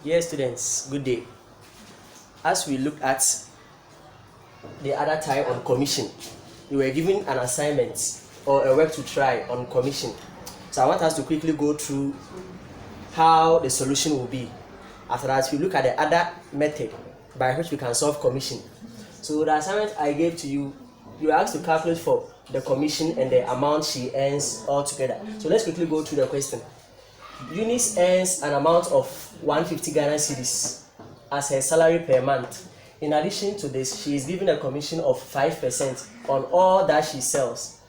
Yes, students, good day. As we look at the other time on commission, we were given an assignment or a work to try on commission. So I want us to quickly go through how the solution will be. After that, we look at the other method by which we can solve commission. So the assignment I gave to you, you were asked to calculate for the commission and the amount she earns altogether. So let's quickly go through the question. Eunice earns an amount of 150 Ghana cedis as her salary per month. In addition to this, she is given a commission of 5% on all that she sells.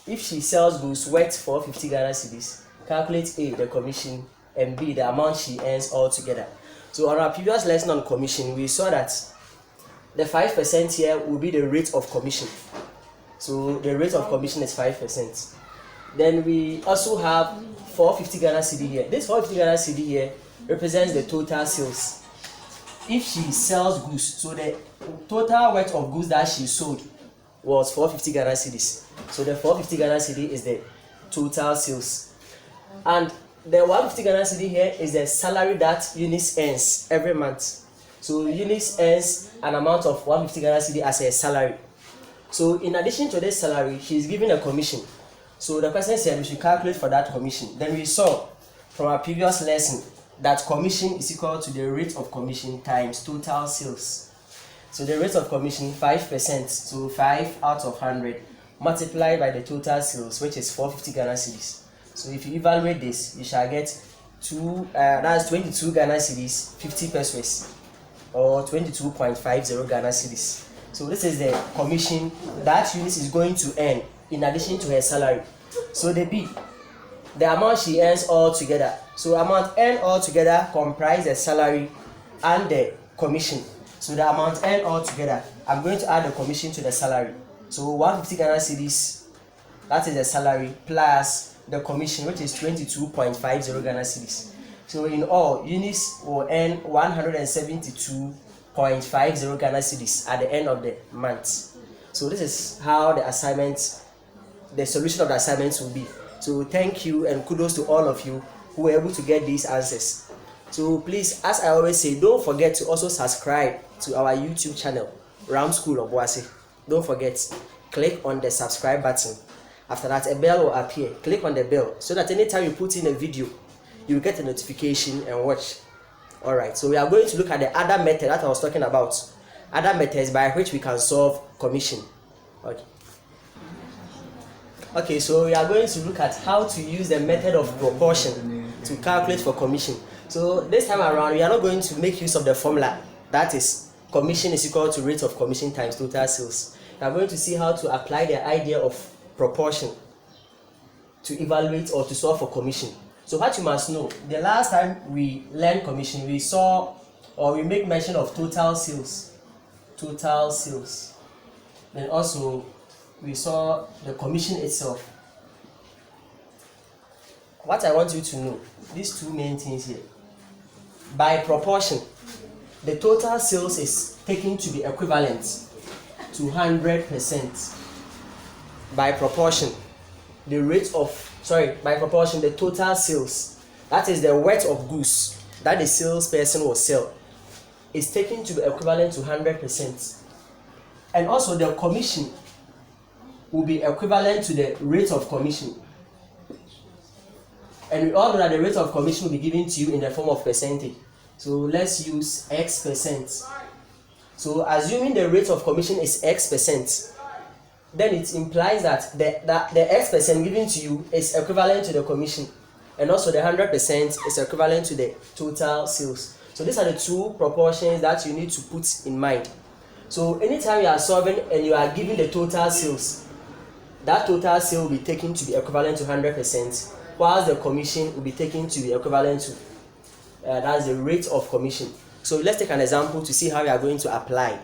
If she sells goods worth 450 Ghana cedis, calculate A, the commission, and B, the amount she earns altogether. So on our previous lesson on commission, we saw that the 5% here will be the rate of commission. So the rate of commission is 5%. Then we also have 450 Ghana cedi here. This 450 Ghana cedi here represents the total sales. If she sells goods, so the total worth of goods that she sold was 450 Ghana cedis. So the 450 Ghana cedi is the total sales. And the 150 Ghana cedi here is the salary that Eunice earns every month. So Eunice earns an amount of 150 Ghana cedi as her salary. So in addition to this salary, she is given a commission. So the question said we should calculate for that commission. Then we saw from our previous lesson that commission is equal to the rate of commission times total sales. So the rate of commission 5%, so 5 out of 100 multiplied by the total sales, which is 450 Ghana cedis. So if you evaluate this, you shall get that's 22 Ghana cedis 50 pesos or 22.50 Ghana cedis. So this is the commission that Eunice is going to earn in addition to her salary. So the B, the amount she earns all together. So amount earned all together comprise the salary and the commission. So the amount earned all together, I'm going to add the commission to the salary. So 150 Ghana cedis, that is the salary, plus the commission, which is 22.50 Ghana cedis. So in all, Eunice will earn 172.50 Ghana cedis at the end of the month. So this is how the solution of the assignments will be. So thank you and kudos to all of you who were able to get these answers. So please, as I always say, don't forget to also subscribe to our YouTube channel, Ram School Obuasi. Don't forget, click on the subscribe button. After that, a bell will appear. Click on the bell so that anytime you put in a video, you will get a notification and watch. Alright, so we are going to look at the other method that I was talking about. Other methods by which we can solve commission. Okay, so we are going to look at how to use the method of proportion to calculate for commission. So this time around, we are not going to make use of the formula. That is, commission is equal to rate of commission times total sales. We are going to see how to apply the idea of proportion to evaluate or to solve for commission. So what you must know, the last time we learned commission, we saw or we make mention of total sales. Total sales. Then also we saw the commission itself. What I want you to know, these two main things here. By proportion, the total sales is taken to be equivalent to 100%. By proportion, the total sales, that is the worth of goods that the salesperson will sell, is taken to be equivalent to 100%. And also the commission will be equivalent to the rate of commission. And we all know that the rate of commission will be given to you in the form of percentage. So let's use X percent. So assuming the rate of commission is X percent, then it implies that the X percent given to you is equivalent to the commission. And also the 100% is equivalent to the total sales. So these are the two proportions that you need to put in mind. So anytime you are solving and you are given the total sales, that total sale will be taken to be equivalent to 100%, whilst the commission will be taken to be equivalent to, that's the rate of commission. So let's take an example to see how we are going to apply.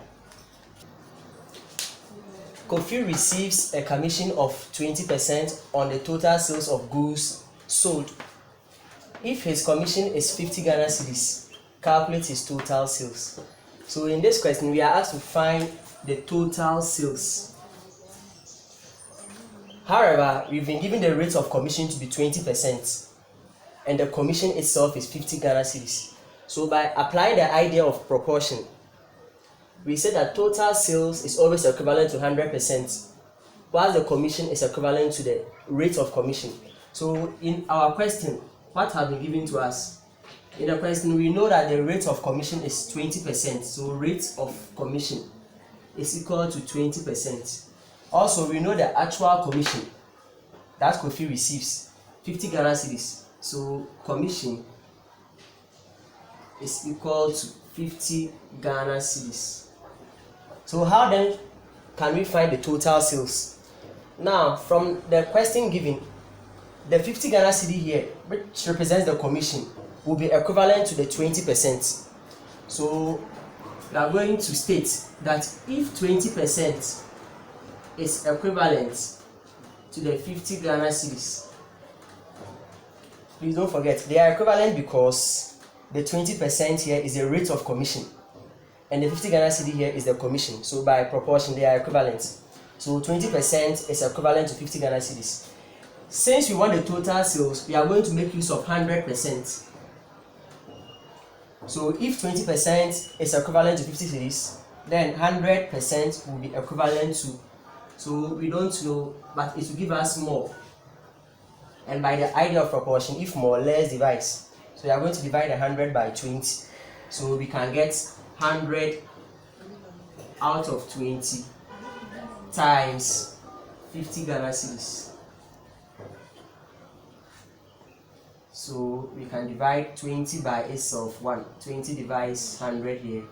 Kofi receives a commission of 20% on the total sales of goods sold. If his commission is 50 Ghana cedis, calculate his total sales. So in this question, we are asked to find the total sales. However, we've been given the rate of commission to be 20%, and the commission itself is 50 Ghana cedis. So by applying the idea of proportion, we said that total sales is always equivalent to 100%, while the commission is equivalent to the rate of commission. So in our question, what has been given to us? In the question, we know that the rate of commission is 20%. So rate of commission is equal to 20%. Also, we know the actual commission that Kofi receives, 50 Ghana cedis. So commission is equal to 50 Ghana cedis. So how then can we find the total sales? Now, from the question given, the 50 Ghana cedi here, which represents the commission, will be equivalent to the 20%. So we are going to state that if 20% is equivalent to the 50 Ghana cedis, please don't forget they are equivalent because the 20% here is the rate of commission and the 50 Ghana cedi here is the commission. So by proportion they are equivalent. So 20% is equivalent to 50 Ghana cedis. Since we want the total sales, we are going to make use of 100%. So if 20% is equivalent to 50 cedis, then 100% will be equivalent to, so we don't know, but it will give us more. And by the idea of proportion, if more, less divide. So we are going to divide 100 by 20. So we can get 100 out of 20 times 50 Ghana cedis. So we can divide 20 by itself, 1. 20 divides 100 here,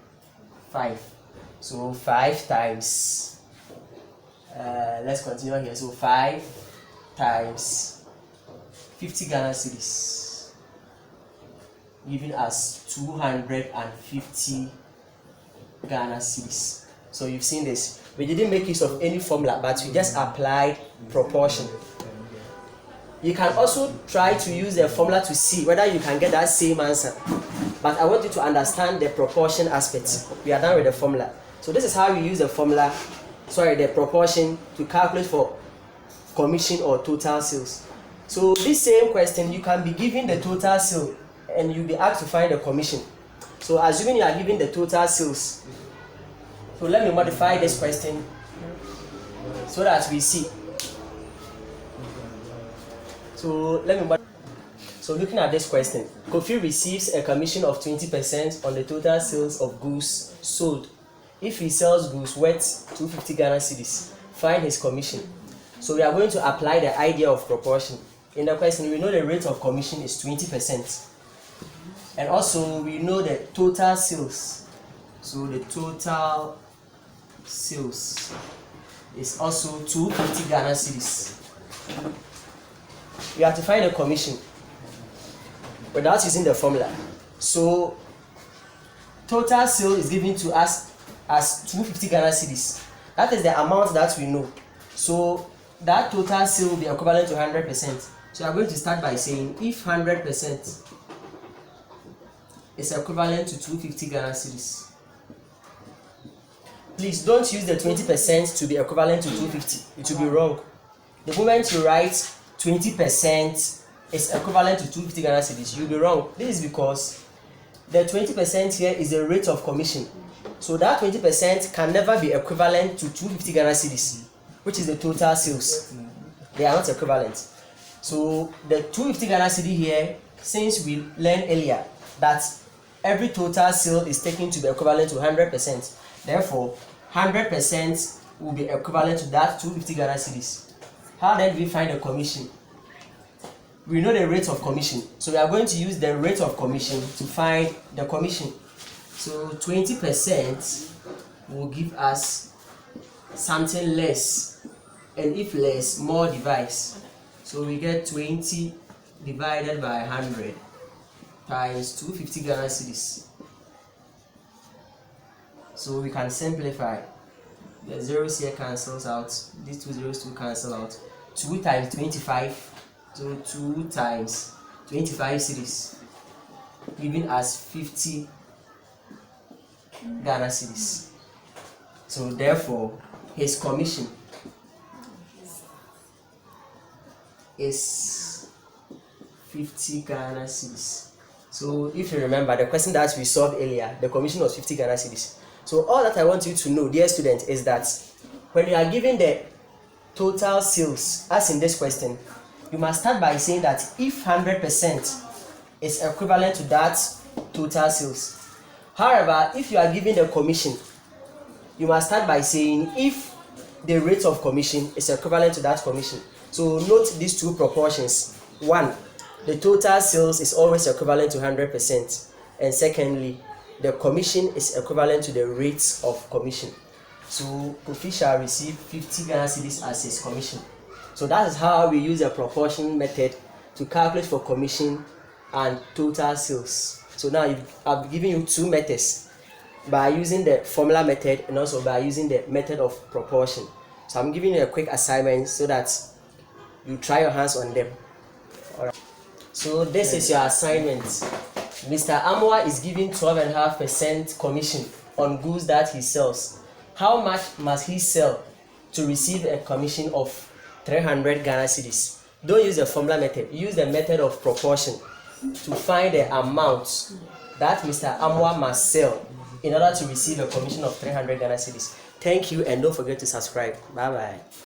5. So 5 times, let's continue here. So 5 times 50 Ghana cedis, giving us 250 Ghana cedis. So you've seen this. We didn't make use of any formula, but we just applied proportion. You can also try to use the formula to see whether you can get that same answer. But I want you to understand the proportion aspect. We are done with the formula. So this is how you use the formula, the proportion to calculate for commission or total sales. So this same question, you can be given the total sale and you'll be asked to find the commission. So assuming you are given the total sales, so let me modify this question so that we see. So looking at this question, Kofi receives a commission of 20% on the total sales of goods sold. If he sells goods worth 250 Ghana cedis, find his commission. So we are going to apply the idea of proportion. In the question, we know the rate of commission is 20%. And also we know the total sales. So the total sales is also 250 Ghana cedis. We have to find a commission without using the formula. So total sale is given to us as 250 Ghana cedis. That is the amount that we know. So that total sale will be equivalent to 100%. So we are going to start by saying if 100% is equivalent to 250 Ghana cedis. Please don't use the 20% to be equivalent to 250. It will be wrong. The moment you write 20% is equivalent to 250 Ghana cedis, you'll be wrong. This is because the 20% here is the rate of commission. So that 20% can never be equivalent to 250 Ghana cedis, which is the total sales. They are not equivalent. So the 250 Ghana cedi here, since we learned earlier that every total sale is taken to be equivalent to 100%. Therefore, 100% will be equivalent to that 250 Ghana cedis. How then do we find the commission? We know the rate of commission. So we are going to use the rate of commission to find the commission. So 20% will give us something less. And if less, more divides. So we get 20 divided by 100 times 250 Ghana cedis. So we can simplify. The zeros here cancels out. These two zeros to cancel out. 2 times 25. So 2 times 25 cedis, giving us 50 Ghana cedis. So therefore, his commission is 50 Ghana cedis. So if you remember the question that we solved earlier, the commission was 50 Ghana cedis. So all that I want you to know, dear student, is that when you are given the total sales, as in this question, you must start by saying that if 100% is equivalent to that total sales. However, if you are given the commission, you must start by saying if the rate of commission is equivalent to that commission. So note these two proportions. One, the total sales is always equivalent to 100%, and secondly, the commission is equivalent to the rates of commission. So Kofi shall receive 50 Ghana cedis as his commission. So that is how we use a proportion method to calculate for commission and total sales. So now I've given you two methods, by using the formula method and also by using the method of proportion. So I'm giving you a quick assignment so that you try your hands on them. Alright. So this is your assignment. Mr. Amwa is giving 12.5% commission on goods that he sells. How much must he sell to receive a commission of 300 Ghana cedis? Don't use the formula method, use the method of proportion to find the amount that Mr. Amwa must sell in order to receive a commission of 300 Ghana cedis. Thank you, and don't forget to subscribe. Bye bye.